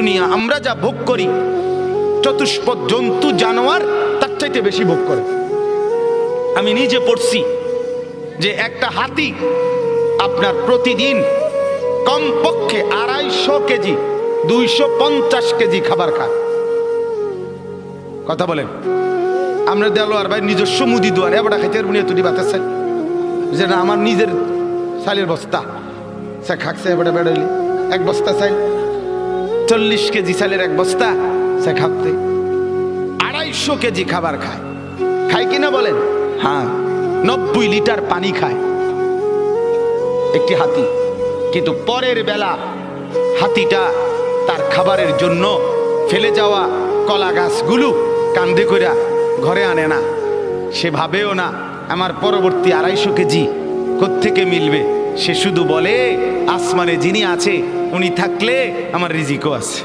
দুনিয়া আমরা যা ভোগ করি চতুষ্পদ জন্তু জানোয়ার তার চাইতে বেশি ভোগ করে। আমি নিজে পড়ছি যে একটা হাতি আপনার প্রতিদিন কমপক্ষে 250 কেজি 250 কেজি খাবার খায়। কথা বলেন, আমরা দেলোয়ার ভাই নিজস্ব মুদি দুয়ারে এবার খাইতে পারবো না তুই বাতাস চাই, যেটা আমার নিজের চালের বস্তা সে খাকছে এবারে বেড়াইলি এক বস্তা চাই 40 কেজি চালের এক বস্তা সে খাকতে 250 কেজি খাবার খায়। খায় কিনা বলেন? হ্যাঁ, 90 লিটার পানি খায় একটি হাতি। কিন্তু পরের বেলা হাতিটা তার খাবারের জন্য ফেলে যাওয়া কলা গাছগুলো কান্দে কইরা ঘরে আনে না। সে ভাবেও না আমার পরবর্তী 250 কেজি কোত্থেকে মিলবে। সে শুধু বলে আসমানে যিনি আছে উনি থাকলে আমার রিজিকও আছে।